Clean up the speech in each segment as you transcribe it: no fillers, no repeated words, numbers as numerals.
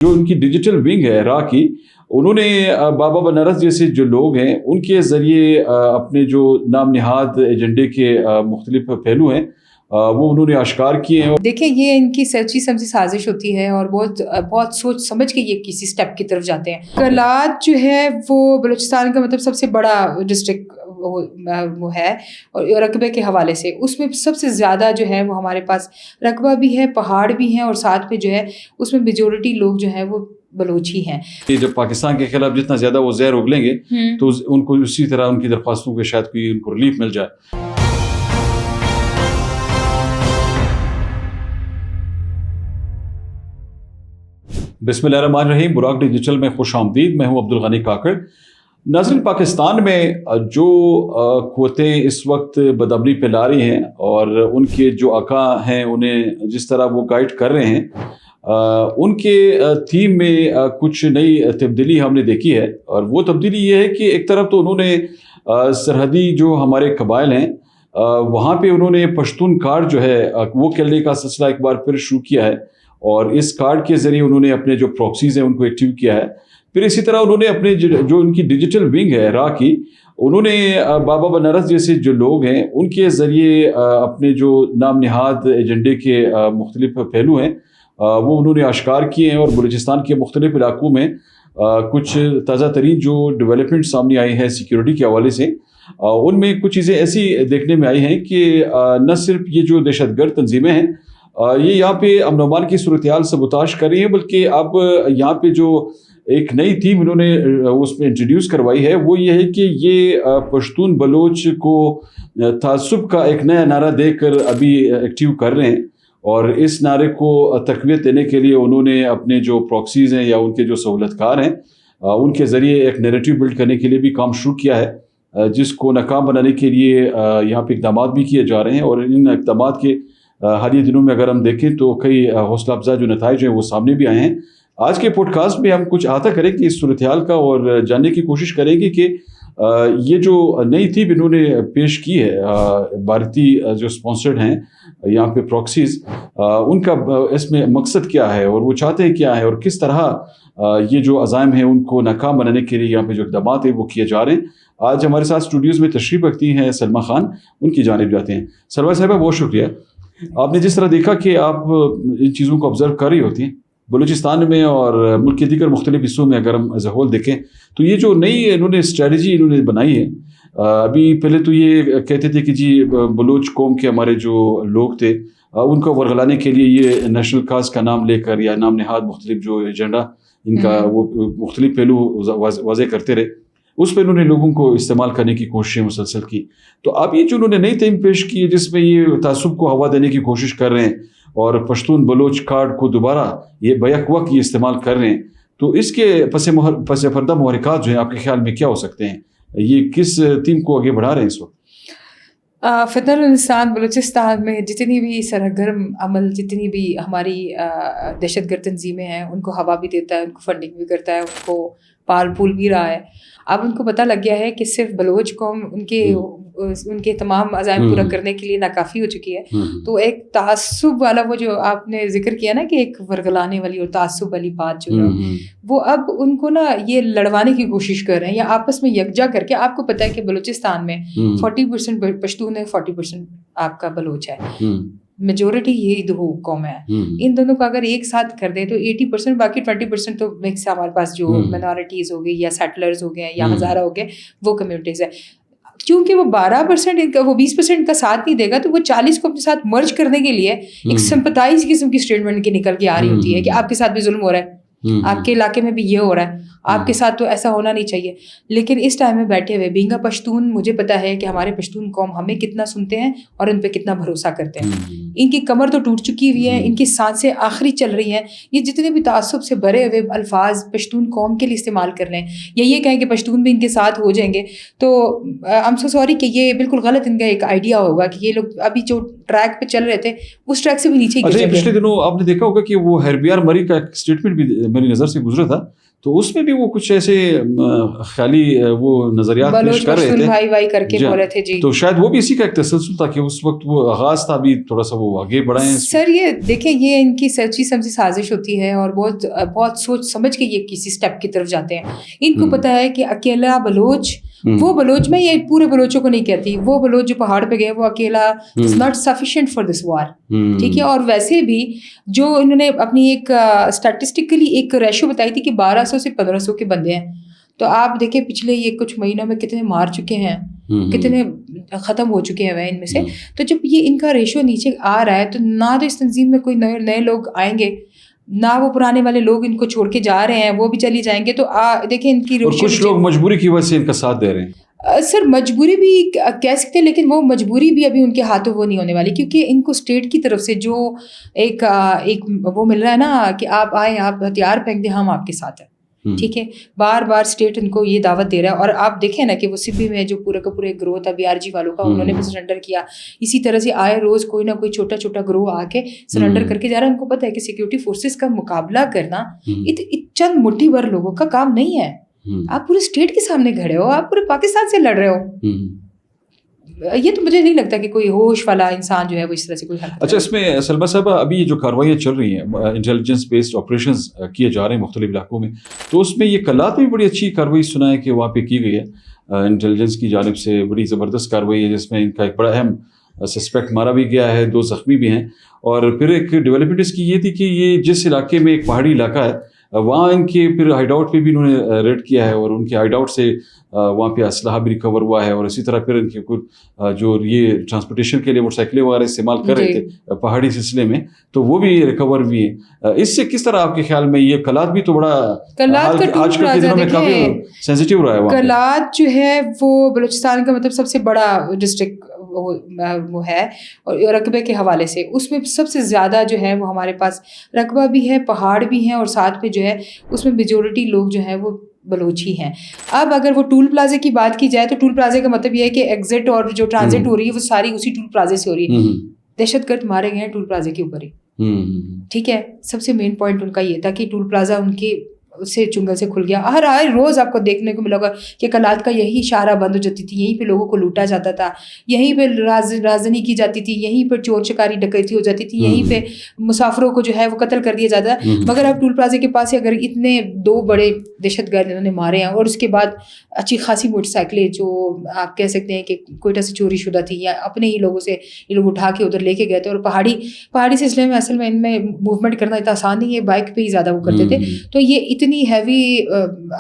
جو ان کی digital wing ہے راہ کی، انہوں نے بابا بنارس جیسے جو لوگ ہیں ان کے ذریعے اپنے جو نام نہاد ایجنڈے کے مختلف پہلو ہیں وہ انہوں نے آشکار کیے ہیں۔ دیکھیں یہ ان کی سوچی سمجھی سازش ہوتی ہے اور بہت سوچ سمجھ کے یہ کسی سٹیپ کی طرف جاتے ہیں۔ کرلات جو ہے وہ بلوچستان کا مطلب سب سے بڑا ڈسٹرکٹ وہ ہے، اور رقبے کے حوالے سے اس میں سب سے زیادہ جو ہے وہ ہمارے پاس رقبہ بھی ہے، پہاڑ بھی ہیں، اور ساتھ پہ جو ہے اس میں میجورٹی لوگ جو ہیں وہ بلوچ ہی ہیں۔ جب پاکستان کے خلاف جتنا زیادہ وہ زہر اگلیں گے تو ان کو اسی طرح ان کی درخواستوں پہ شاید کوئی ان کو ریلیف مل جائے۔ بسم اللہ الرحمن الرحیم، براق ڈیجیٹل میں خوش آمدید۔ میں ہوں عبدالغنی کاکڑ۔ ناظرین، پاکستان میں جو قوتیں اس وقت بدامنی پھیلا رہی ہیں اور ان کے جو آقا ہیں انہیں جس طرح وہ گائیڈ کر رہے ہیں، ان کے تھیم میں کچھ نئی تبدیلی ہم نے دیکھی ہے، اور وہ تبدیلی یہ ہے کہ ایک طرف تو انہوں نے سرحدی جو ہمارے قبائل ہیں وہاں پہ انہوں نے پشتون کارڈ جو ہے وہ کھیلنے کا سلسلہ ایک بار پھر شروع کیا ہے، اور اس کارڈ کے ذریعے انہوں نے اپنے جو پراکسیز ہیں ان کو ایکٹیو کیا ہے۔ پھر اسی طرح انہوں نے اپنے جو ان کی ڈیجیٹل ونگ ہے راہ کی، انہوں نے بابا بنارس جیسے جو لوگ ہیں ان کے ذریعے اپنے جو نام نہاد ایجنڈے کے مختلف پہلو ہیں وہ انہوں نے آشکار کیے ہیں، اور بلوچستان کے مختلف علاقوں میں کچھ تازہ ترین جو ڈیولپمنٹ سامنے آئی ہیں سیکیورٹی کے حوالے سے، ان میں کچھ چیزیں ایسی دیکھنے میں آئی ہیں کہ نہ صرف یہ جو دہشت گرد تنظیمیں ہیں یہ یہاں پہ امن و امان کی صورتحال سبوتاش کر رہی ہیں، بلکہ اب یہاں پہ جو ایک نئی تھیم انہوں نے اس میں انٹروڈیوس کروائی ہے وہ یہ ہے کہ یہ پشتون بلوچ کو تعصب کا ایک نیا نعرہ دے کر ابھی ایکٹیو کر رہے ہیں، اور اس نعرے کو تقویت دینے کے لیے انہوں نے اپنے جو پراکسیز ہیں یا ان کے جو سہولت کار ہیں ان کے ذریعے ایک نیریٹو بلڈ کرنے کے لیے بھی کام شروع کیا ہے، جس کو ناکام بنانے کے لیے یہاں پہ اقدامات بھی کیے جا رہے ہیں۔ اور ان اقدامات کے حالیہ دنوں میں اگر ہم دیکھیں تو کئی حوصلہ افزا جو نتائج ہیں وہ سامنے بھی آئے ہیں۔ آج کے پوڈ کاسٹ میں ہم کچھ احاطہ کریں گے اس صورتحال کا، اور جاننے کی کوشش کریں گے کہ یہ جو نئی تھیم انہوں نے پیش کی ہے بھارتی جو اسپانسرڈ ہیں یہاں پہ پراکسیز، ان کا اس میں مقصد کیا ہے اور وہ چاہتے ہیں کیا ہے، اور کس طرح یہ جو عزائم ہیں ان کو ناکام بنانے کے لیے یہاں پہ جو اقدامات ہیں وہ کیے جا رہے ہیں۔ آج ہمارے ساتھ اسٹوڈیوز میں تشریف رکھتی ہیں سلمیٰ خان، ان کی جانب جاتے ہیں۔ سلمیٰ صاحبہ بہت شکریہ۔ آپ نے جس طرح دیکھا کہ آپ ان چیزوں کو آبزرو کر رہی ہوتی ہیں بلوچستان میں اور ملک کے دیگر مختلف حصوں میں، اگر ہم ایز اے ہول دیکھیں تو یہ جو نئی انہوں نے اسٹریٹجی انہوں نے بنائی ہے، ابھی پہلے تو یہ کہتے تھے کہ جی بلوچ قوم کے ہمارے جو لوگ تھے ان کو ورغلانے کے لیے یہ نیشنل کاز کا نام لے کر یا نام نہاد مختلف جو ایجنڈا ان کا وہ مختلف پہلو واضح کرتے رہے، اس پہ انہوں نے لوگوں کو استعمال کرنے کی کوششیں مسلسل کی۔ تو اب یہ جو انہوں نے نئی تھیم پیش کی ہے جس میں یہ تعصب کو ہوا دینے کی کوشش کر رہے ہیں اور پشتون بلوچ کارڈ کو دوبارہ یہ بیک وقت یہ استعمال کر رہے ہیں، تو اس کے پس پردہ محرکات جو ہیں آپ کے خیال میں کیا ہو سکتے ہیں؟ یہ کس تھیم کو آگے بڑھا رہے ہیں اس وقت؟ فتح الانسان بلوچستان میں جتنی بھی سرگرم عمل، جتنی بھی ہماری دہشت گرد تنظیمیں ہیں ان کو ہوا بھی دیتا ہے، ان کو فنڈنگ بھی کرتا ہے، ان کو پال پول بھی رہا ہے۔ اب ان کو پتہ لگ گیا ہے کہ صرف بلوچ قوم ان کے تمام عزائم پورا کرنے کے لیے ناکافی ہو چکی ہے، تو ایک تعصب والا وہ جو آپ نے ذکر کیا نا کہ ایک ورگلانے والی اور تعصب والی بات جو ہے وہ اب ان کو نا یہ لڑوانے کی کوشش کر رہے ہیں یا آپس میں یکجا کر کے۔ آپ کو پتہ ہے کہ بلوچستان میں 40% پشتون ہے، 40% آپ کا بلوچ ہے، میجورٹی یہی دو قوم ہے۔ ان دونوں کو اگر ایک ساتھ کر دیں تو 80%، باقی 20% تو مکس ہمارے پاس جو مائنورٹیز ہو گئی یا سیٹلرز ہو گئے یا ہزارہ ہو گئے وہ کمیونٹیز ہے۔ کیونکہ وہ 12% وہ 20% کا ساتھ نہیں دے گا تو وہ 40 کو اپنے ساتھ مرج کرنے کے لیے ایک سمپتائز قسم کی اسٹیٹمنٹ کی نکل کے آ رہی ہوتی ہے کہ آپ کے ساتھ بھی ظلم ہو رہا ہے، آپ کے علاقے میں بھی یہ ہو رہا ہے، آپ کے ساتھ تو ایسا ہونا نہیں چاہیے۔ لیکن اس ٹائم میں بیٹھے ہوئے بینگا پشتون، مجھے پتا ہے کہ ہمارے پشتون قوم ہمیں کتنا سنتے ہیں اور ان پہ کتنا بھروسہ کرتے ہیں۔ ان کی کمر تو ٹوٹ چکی ہوئی ہے، ان کی سانسیں آخری چل رہی ہیں۔ یہ جتنے بھی تعصب سے بھرے ہوئے الفاظ پشتون قوم کے لیے استعمال کر لیں یا یہ کہیں کہ پشتون بھی ان کے ساتھ ہو جائیں گے، تو I'm so sorry کہ یہ بالکل غلط ان کا ایک آئیڈیا ہوگا کہ یہ لوگ ابھی جو ٹریک پہ چل رہے تھے اس ٹریک سے بھی نیچے۔ اچھا، پچھلے دنوں آپ نے دیکھا ہوگا کہ وہ ہربیار مری کا ایک اسٹیٹمنٹ بھی میری نظر سے گزرا تھا تو اس میں بھی وہ کچھ ایسے خیالی وہ نظریات پیش کر رہے تھے بھائی بھائی کر کے بول رہے تھے جی. تو شاید وہ بھی اسی کا ایک تسلسل تھا کہ اس وقت وہ آغاز تھا, ابھی تھوڑا سا وہ آگے بڑھائیں. سر یہ دیکھیں یہ ان کی سچی سمجھی سازش ہوتی ہے اور بہت سوچ سمجھ کے یہ کسی اسٹیپ کی طرف جاتے ہیں. ان کو پتا ہے کہ اکیلا بلوچ, وہ بلوچ, میں یہ پورے بلوچوں کو نہیں کہتی, وہ بلوچ جو پہاڑ پہ گئے وہ اکیلا is not sufficient for this war, ٹھیک ہے. اور ویسے بھی جو انہوں نے اپنی ایک اسٹیٹسٹکلی ایک ریشو بتائی تھی کہ 1200 سے 1500 کے بندے ہیں, تو آپ دیکھیں پچھلے یہ کچھ مہینوں میں کتنے مار چکے ہیں, کتنے ختم ہو چکے ہیں ان میں سے. تو جب یہ ان کا ریشو نیچے آ رہا ہے تو نہ تو اس تنظیم میں کوئی نئے لوگ آئیں گے, نہ وہ پرانے والے لوگ ان کو چھوڑ کے جا رہے ہیں, وہ بھی چلی جائیں گے. تو دیکھیں ان کی کچھ لوگ مجبوری کی وجہ سے ان کا ساتھ دے رہے ہیں. سر مجبوری بھی کہہ سکتے ہیں, لیکن وہ مجبوری بھی ابھی ان کے ہاتھوں وہ نہیں ہونے والی, کیونکہ ان کو اسٹیٹ کی طرف سے جو ایک وہ مل رہا ہے نا کہ آپ آئیں, آپ ہتھیار پھینک دیں, ہم آپ کے ساتھ ہیں, ٹھیک ہے. بار بار اسٹیٹ ان کو یہ دعوت دے رہا ہے. اور آپ دیکھیں نا کہ وہ سبھی میں جو پورے کا پورے گروہ تھا BRG والوں کا, انہوں نے بھی سرنڈر کیا. اسی طرح سے آئے روز کوئی نہ کوئی چھوٹا چھوٹا گروہ آ کے سرنڈر کر کے جا رہا ہے. ان کو پتہ ہے کہ سیکورٹی فورسز کا مقابلہ کرنا چند مٹھی بھر لوگوں کا کام نہیں ہے. آپ پورے اسٹیٹ کے سامنے کھڑے ہو, آپ پورے پاکستان سے لڑ رہے ہو. یہ تو مجھے نہیں لگتا کہ کوئی ہوش والا انسان جو ہے وہ اس طرح سے کوئی حرکت. اچھا, اس میں سلمہ صاحبہ ابھی یہ جو کاروائیاں چل رہی ہیں, انٹیلیجنس بیسڈ آپریشنز کیے جا رہے ہیں مختلف علاقوں میں, تو اس میں یہ کلات میں بڑی اچھی کارروائی سنا ہے کہ وہاں پہ کی گئی ہے انٹیلیجنس کی جانب سے, بڑی زبردست کارروائی ہے جس میں ان کا ایک بڑا اہم سسپیکٹ مارا بھی گیا ہے, 2 زخمی بھی ہیں. اور پھر ایک ڈیولپمنٹ اس کی یہ تھی کہ یہ جس علاقے میں ایک پہاڑی علاقہ ہے وہاں ان کے پھر ہائیڈ آؤٹ پہ بھی انہوں نے ریڈ کیا ہے, اور ان کے ہائیڈ آؤٹ سے وہاں پہ اسلحہ بھی ریکور ہوا ہے. اور اسی طرح پھر ان کے کچھ جو یہ ٹرانسپورٹیشن کے لیے موٹر سائیکلیں وغیرہ استعمال کر رہے تھے پہاڑی سلسلے میں, تو وہ بھی ریکور بھی ہیں. اس سے کس طرح آپ کے خیال میں یہ کلات بھی تو بڑا آج کل کے دنوں میں کافی سینسیٹیو رہا ہے. کلات جو ہے وہ بلوچستان کا مطلب سب سے بڑا ڈسٹرکٹ وہ ہے, اور رقبے کے حوالے سے اس میں سب سے زیادہ جو ہے وہ ہمارے پاس رقبہ بھی ہے, پہاڑ بھی ہیں, اور ساتھ میں جو ہے اس میں میجورٹی لوگ جو ہیں وہ بلوچ ہی ہیں. اب اگر وہ ٹول پلازے کی بات کی جائے تو ٹول پلازے کا مطلب یہ ہے کہ ایگزٹ اور جو ٹرانزٹ ہو رہی ہے وہ ساری اسی ٹول پلازے سے ہو رہی ہے. دہشت گرد مارے گئے ہیں ٹول پلازے کے اوپر ہی, ٹھیک ہے. سب سے مین پوائنٹ ان کا یہ تھا کہ ٹول پلازا ان کے سے چنگل سے کھل گیا. ہر آئے روز آپ کو دیکھنے کو ملا ہوگا کہ کلات کا یہی اشارہ بند ہو جاتی تھی, یہیں پہ لوگوں کو لوٹا جاتا تھا, یہیں پہ رازنی کی جاتی تھی, یہیں پہ چور چکاری ڈکیتی ہو جاتی تھی, یہیں پہ مسافروں کو جو ہے وہ قتل کر دیا جاتا ہے. مگر اب ٹول پلازے کے پاس اگر اتنے 2 بڑے دہشت گرد انہوں نے مارے ہیں, اور اس کے بعد اچھی خاصی موٹر سائیکلیں جو آپ کہہ سکتے ہیں کہ کوئٹہ سے چوری شدہ تھی یا اپنے ہی لوگوں سے یہ لوگ اٹھا کے ادھر لے کے گئے تھے. اور پہاڑی سلسلے میں اصل میں ان میں موومنٹ کرنا اتنا آسان نہیں ہے, بائک پہ ہی زیادہ وہ کرتے تھے. تو یہ اتنی ہیوی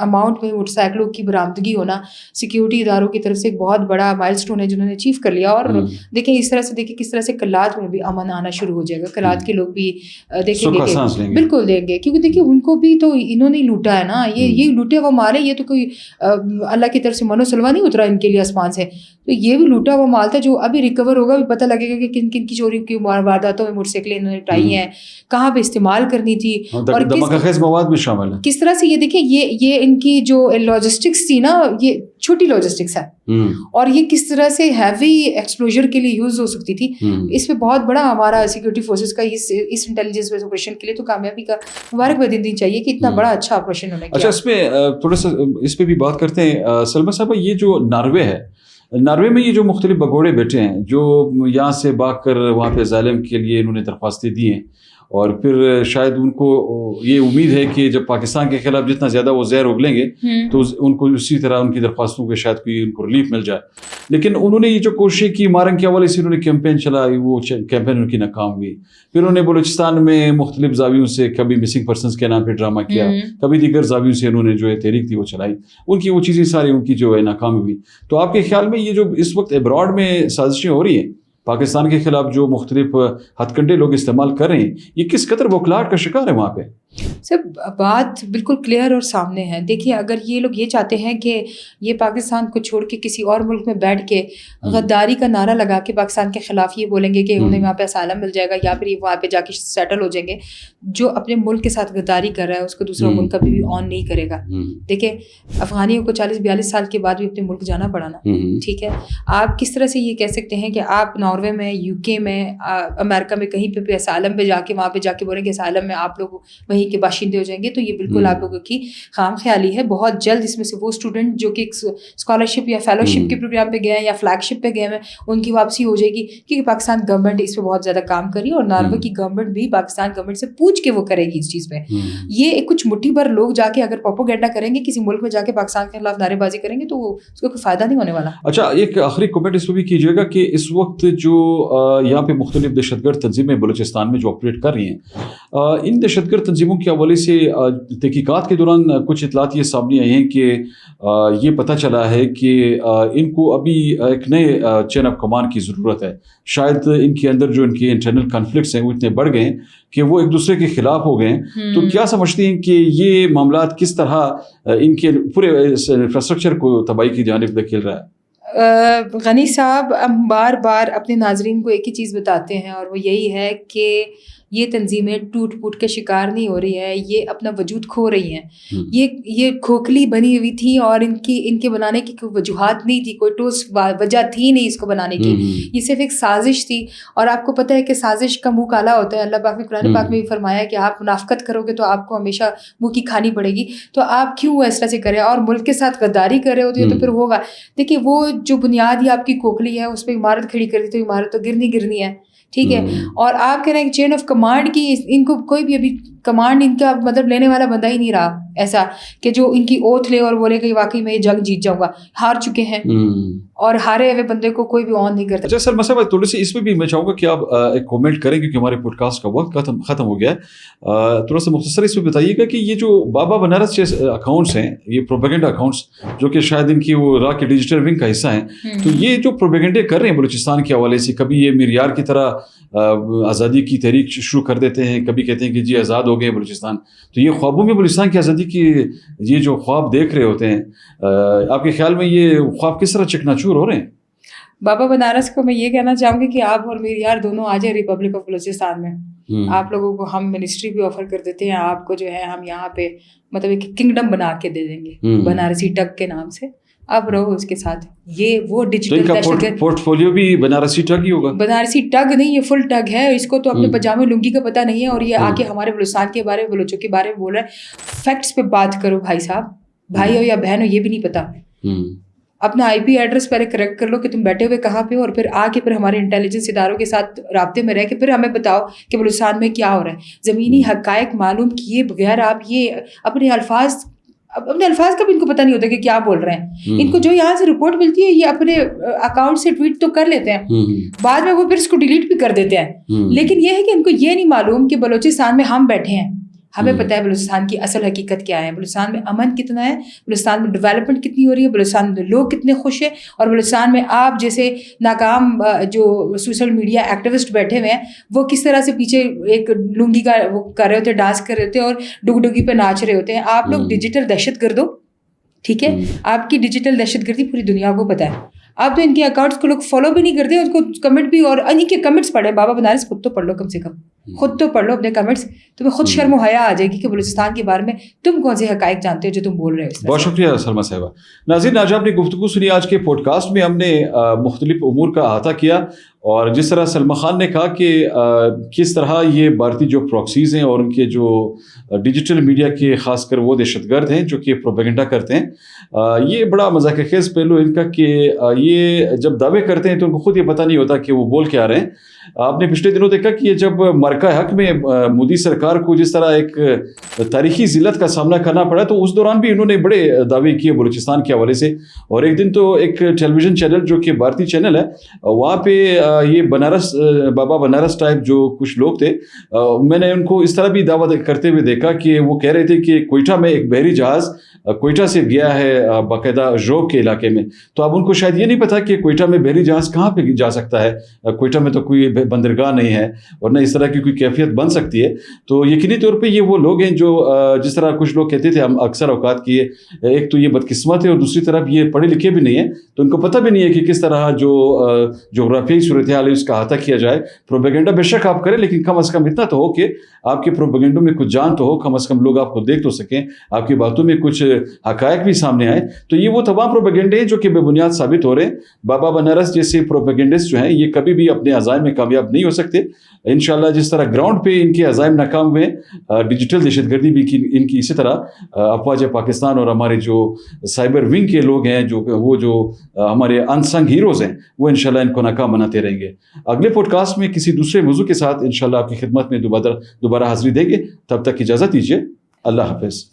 اماؤنٹ میں موٹر سائیکلوں کی برآمدگی ہونا سیکیورٹی اداروں کی طرف سے ایک بہت بڑا مائل سٹون ہے جنہوں نے اچیو کر لیا. اور دیکھیں اس طرح سے دیکھیں کس طرح سے کلات میں بھی امن آنا شروع ہو جائے گا. کلات کے لوگ بھی دیکھیں گے کہ بالکل دیں گے, کیونکہ دیکھیں ان کو بھی تو انہوں نے لوٹا ہے نا, یہ لوٹے وہ مارے, یہ تو کوئی اللہ کی طرف سے منو سلوا نہیں اترا ان کے لیے آسمان سے. تو یہ بھی لوٹا ہوا مال تھا جو ابھی ریکور ہوگا, بھی پتہ لگے گا کہ کن کن کی چوری کی وارداتوں میں موٹر سائیکلیں انہوں نے اٹھائی ہیں, کہاں پہ استعمال کرنی تھی, اور مواد بھی شامل ہے. کس طرح سے یہ دیکھیں یہ ان کی جو لاجسٹکس تھی نا, یہ چھوٹی لاجسٹکس ہے, اور یہ کس طرح سے ہیوی ایکسپلوژر کے لیے یوز ہو سکتی تھی. اس میں بہت بڑا ہمارا سیکورٹی فورسز کا اس انٹیلیجنس بیس آپریشن کے لیے تو کامیابی کا مبارکباد دینی چاہیے کہ اتنا بڑا اچھا آپریشن ہونا. اچھا, اس میں تھوڑا سا اس پہ بھی بات کرتے ہیں سلمہ صاحبہ. یہ جو ناروے ہے, ناروے میں یہ جو مختلف بگوڑے بیٹھے ہیں جو یہاں سے بھاگ کر وہاں پہ اسائلم کے لیے انہوں نے درخواستیں دی ہیں, اور پھر شاید ان کو یہ امید ہے کہ جب پاکستان کے خلاف جتنا زیادہ وہ زہر اگلیں گے تو ان کو اسی طرح ان کی درخواستوں پہ شاید کوئی ان کو ریلیف مل جائے. لیکن انہوں نے یہ جو کوششیں کی مارنگ کے حوالے سے, انہوں نے کیمپین چلائی, وہ کیمپین ان کی ناکام ہوئی. پھر انہوں نے بلوچستان میں مختلف زاویوں سے کبھی مسنگ پرسنس کے نام پہ ڈرامہ کیا, کبھی دیگر زاویوں سے انہوں نے جو ہے تحریک تھی وہ چلائی. ان کی وہ چیزیں ساری ان کی جو ہے ناکام ہوئی. تو آپ کے خیال میں یہ جو اس وقت ابراڈ میں سازشیں ہو رہی ہیں پاکستان کے خلاف, جو مختلف ہتھ کنڈے لوگ استعمال کر رہے ہیں, یہ کس قدر بوکھلاہٹ کا شکار ہے وہاں پہ؟ سر بات بالکل کلیئر اور سامنے ہے. دیکھیے اگر یہ لوگ یہ چاہتے ہیں کہ یہ پاکستان کو چھوڑ کے کسی اور ملک میں بیٹھ کے غداری کا نعرہ لگا کے پاکستان کے خلاف یہ بولیں گے کہ انہیں وہاں پہ اسائلم مل جائے گا, یا پھر یہ وہاں پہ جا کے سیٹل ہو جائیں گے, جو اپنے ملک کے ساتھ غداری کر رہا ہے اس کو دوسرا ملک کبھی بھی آن نہیں کرے گا. دیکھیں افغانیوں کو 40-42 سال کے بعد بھی اپنے ملک جانا پڑا نا, ٹھیک ہے. آپ کس طرح سے یہ کہہ سکتے ہیں کہ آپ ناروے میں, UK میں, امریکہ میں کہیں پہ اسائلم پہ جا کے وہاں پہ جا کے بولیں کہ اسائلم میں آپ لوگ وہیں وہیں کے باشندے ہو جائیں گے. تو یہ بالکل آپ لوگوں کی خام خیالی ہے. بہت جلد اس میں سے وہ اسٹوڈنٹ جو کہ اسکالرشپ یا فیلوشپ کے پروگرام پہ گئے ہیں یا فلیگ شپ پہ گئے ہیں ان کی واپسی ہو جائے گی, کیونکہ پاکستان گورنمنٹ اس پہ بہت زیادہ کام کری اور ناروے کی گورنمنٹ بھی پاکستان گورنمنٹ سے پوچھ کے وہ کرے گی اس چیز پہ. یہ کچھ مٹھی بھر لوگ جا کے اگر پروپیگنڈا کریں گے کسی ملک میں جا کے پاکستان کے خلاف نعرے بازی کریں گے تو اس کو کوئی فائدہ نہیں ہونے والا. اچھا, ایک آخری کمنٹ اس پہ بھی کیجیے گا کہ اس وقت جو یہاں پہ مختلف دہشت گرد تنظیمیں بلوچستان میں جو آپریٹ کر رہی ہیں, ان دہشت گرد تنظیموں کے حوالے سے تحقیقات کے دوران کچھ اطلاعات یہ سامنے آئی ہیں کہ یہ پتہ چلا ہے کہ ان کو ابھی ایک نئے چین آف کمانڈ کی ضرورت ہے. شاید ان کے اندر جو ان کے انٹرنل کنفلکٹس ہیں وہ اتنے بڑھ گئے ہیں کہ وہ ایک دوسرے کے خلاف ہو گئے ہیں. تو کیا سمجھتی ہیں کہ یہ معاملات کس طرح ان کے پورے انفراسٹرکچر کو تباہی کی جانب دھکیل رہا ہے؟ غنی صاحب ہم بار بار اپنے ناظرین کو ایک ہی چیز بتاتے ہیں اور وہ یہی ہے کہ یہ تنظیمیں ٹوٹ پھوٹ کے شکار نہیں ہو رہی ہے, یہ اپنا وجود کھو رہی ہیں. یہ کھوکھلی بنی ہوئی تھی اور ان کے بنانے کی کوئی وجوہات نہیں تھی, کوئی ٹھوس وجہ تھی نہیں اس کو بنانے کی. یہ صرف ایک سازش تھی. اور آپ کو پتہ ہے کہ سازش کا منہ کالا ہوتا ہے. اللہ پاک نے قرآن پاک میں بھی فرمایا کہ آپ منافقت کرو گے تو آپ کو ہمیشہ منہ کی کھانی پڑے گی. تو آپ کیوں اس طرح سے کریں اور ملک کے ساتھ غداری کر رہے ہوتے ہیں تو پھر ہوگا. دیکھیے وہ جو بنیاد ہی آپ کی کھوکھلی ہے اس پہ عمارت کھڑی کر دی تو عمارت تو گرنی ہے, ٹھیک ہے. اور آپ کہہ رہے ہیں چین آف کمانڈ کی ان کو کوئی بھی ابھی کمانڈ ان کا مطلب لینے والا بندہ ہی نہیں رہا ایسا کہ جو ان کی اوتھ لے اور بولے کہ واقعی میں یہ جنگ جیت جاؤں گا. ہار چکے ہیں اور ہارے ہوئے بندے کو کوئی بھی آن نہیں کرتا. اچھا سر مسئلہ تھوڑی سی اس میں بھی میں چاہوں گا کہ آپ ایک کومنٹ کریں کیونکہ ہمارے پوڈ کاسٹ کا وقت ختم ہو گیا ہے. تھوڑا سا مختصر اس میں بتائیے گا کہ یہ جو بابا بنارس جیسے اکاؤنٹس ہیں, یہ پروپیگنڈا اکاؤنٹس جو کہ شاید ان کی وہ را کے ڈیجیٹل ونگ کا حصہ ہیں, تو یہ جو پروپیگنڈے کر رہے ہیں بلوچستان کے حوالے سے, کبھی یہ معیار کی طرح آزادی کی تحریک شروع کر دیتے ہیں, کبھی کہتے ہیں کہ جی آزاد ہو گئے بلوچستان. تو یہ خوابوں میں بلوچستان کی آزادی کی یہ جو خواب دیکھ رہے ہوتے ہیں, آپ کے خیال میں یہ خواب کس طرح چکنا چور ہو رہے ہیں؟ بابا بنارس کو میں یہ کہنا چاہوں گی کہ آپ اور میری یار دونوں آ جائیں ریپبلک آف بلوچستان میں. آپ لوگوں کو ہم منسٹری بھی آفر کر دیتے ہیں, آپ کو جو ہے ہم یہاں پہ مطلب ایک کنگڈم بنا کے دے دیں گے بنارسی ٹگ کے نام سے. اب رہو اس کے ساتھ. یہ وہ ڈیجیٹل دہشت گرد پورٹ فولیو بھی بنارسی ٹگ ہی ہوگا. بنارسی ٹگ نہیں, یہ فل ٹگ ہے. اس کو تو اپنے پجامے لنگی کا پتہ نہیں ہے اور یہ آ کے ہمارے بلوچستان کے بارے میں بلوچوں کے بارے میں بول رہا ہے. فیکٹس پہ بات کرو بھائی صاحب, بھائی ہو یا بہن ہو یہ بھی نہیں پتا. اپنا آئی پی ایڈریس پہلے کریکٹ کر لو کہ تم بیٹھے ہوئے کہاں پہ ہو, اور پھر آ کے پھر ہمارے انٹیلیجنس اداروں کے ساتھ رابطے میں رہ کے پھر ہمیں بتاؤ کہ بلوچستان میں کیا ہو رہا ہے. زمینی حقائق معلوم کیے بغیر آپ یہ اپنے الفاظ کا بھی ان کو پتہ نہیں ہوتا کہ کیا بول رہے ہیں. ان کو جو یہاں سے رپورٹ ملتی ہے یہ اپنے اکاؤنٹ سے ٹویٹ تو کر لیتے ہیں, بعد میں وہ پھر اس کو ڈیلیٹ بھی کر دیتے ہیں. لیکن یہ ہے کہ ان کو یہ نہیں معلوم کہ بلوچستان میں ہم بیٹھے ہیں, ہمیں پتہ ہے بلوچستان کی اصل حقیقت کیا ہے, بلوچستان میں امن کتنا ہے, بلوچستان میں ڈیولپمنٹ کتنی ہو رہی ہے, بلوچستان میں لوگ کتنے خوش ہیں, اور بلوچستان میں آپ جیسے ناکام جو سوشل میڈیا ایکٹیوسٹ بیٹھے ہوئے ہیں وہ کس طرح سے پیچھے ایک لنگی کا وہ کر رہے ہوتے, ڈانس کر رہے ہوتے اور ڈگڈگی پہ ناچ رہے ہوتے ہیں. آپ لوگ ڈیجیٹل دہشت گرد ہو, ٹھیک ہے, آپ کی ڈیجیٹل دہشت گردی پوری دنیا کو پتہ ہے. آپ تو ان کے اکاؤنٹس کو لوگ فالو بھی نہیں کرتے, اس کو کمنٹ بھی, اور ان کے کمنٹس پڑھیں. بابا بنارس خود تو پڑھ لو, کم سے کم خود تو پڑھ لو اپنے کمنٹس, تمہیں خود شرم و حیا آ جائے گی کہ بلوچستان کے بارے میں تم کون سے حقائق جانتے ہو جو تم بول رہے ہو. بہت شکریہ سلمیٰ صاحبہ. ناظرین, آج آپ نے گفتگو سنی. آج کے پوڈ کاسٹ میں ہم نے مختلف امور کا احاطہ کیا, اور جس طرح سلمیٰ خان نے کہا کہ کس طرح یہ بھارتی جو پراکسیز ہیں اور ان کے جو ڈیجیٹل میڈیا کے خاص کر وہ دہشت گرد ہیں جو کہ پروپیگنڈا کرتے ہیں, یہ بڑا مذاق خیز پہلو ان کا کہ یہ جب دعوے کرتے ہیں تو ان کو خود یہ پتہ نہیں ہوتا کہ وہ بول کیا رہے ہیں. آپ نے پچھلے دنوں دیکھا کہ یہ جب مرکہ حق میں مودی سرکار کو جس طرح ایک تاریخی ذلت کا سامنا کرنا پڑا, تو اس دوران بھی انہوں نے بڑے دعوے کیے بلوچستان کے حوالے سے. اور ایک دن تو ایک ٹیلی ویژن چینل جو کہ بھارتی چینل ہے, وہاں پہ یہ بنارس بابا بنارس ٹائپ جو کچھ لوگ تھے, میں نے ان کو اس طرح بھی دعویٰ کرتے ہوئے دیکھا کہ وہ کہہ رہے تھے کہ کوئٹہ میں ایک بحری جہاز کوئٹہ سے گیا ہے باقاعدہ ژوگ کے علاقے میں. تو اب ان کو شاید یہ نہیں پتا کہ کوئٹہ میں بحری جہاز کہاں پہ جا سکتا ہے. کوئٹہ میں تو کوئی بندرگاہ نہیں ہے اور نہ اس طرح کی کوئی کیفیت بن سکتی ہے. تو یقینی طور پہ یہ وہ لوگ ہیں جو جس طرح کچھ لوگ کہتے تھے ہم اکثر اوقات کی ایک تو یہ بدقسمت ہے اور دوسری طرف یہ پڑھے لکھے بھی نہیں ہیں, تو ان کو پتہ بھی نہیں ہے کہ کس طرح جو جغرافیائی صورتحال ہے اس کا احاطہ کیا جائے. پروپیگنڈا بے شک آپ کریں, لیکن کم از کم اتنا تو ہو کہ آپ کے پروپیگنڈوں میں کچھ جان تو ہو, کم از کم لوگ آپ کو دیکھ تو سکیں, آپ کی باتوں میں کچھ حقائق بھی سامنے آئے. تو یہ وہ تمام پروپیگنڈے ہیں جو کہ بے بنیاد ثابت ہو رہے ہیں. بابا بنارس جیسے پروپیگنڈسٹ جو ہیں یہ کبھی بھی اپنے عزائم میں کامیاب نہیں ہو سکتے. انشاءاللہ جس جس طرح گراؤنڈ پہ ان کے عزائم ناکام ہوئے, ڈیجیٹل دہشت گردی بھی ان کی اسی طرح افواج پاکستان اور ہمارے جو سائبر ونگ کے لوگ ہیں, جو ہمارے انسنگ ہیروز ہیں, وہ انشاءاللہ ان کو ناکام بناتے رہیں گے. اگلے پوڈ کاسٹ میں کسی دوسرے موضوع کے ساتھ انشاءاللہ آپ کی خدمت میں دوبارہ حاضری دیں گے. تب تک اجازت دیجیے. اللہ حافظ.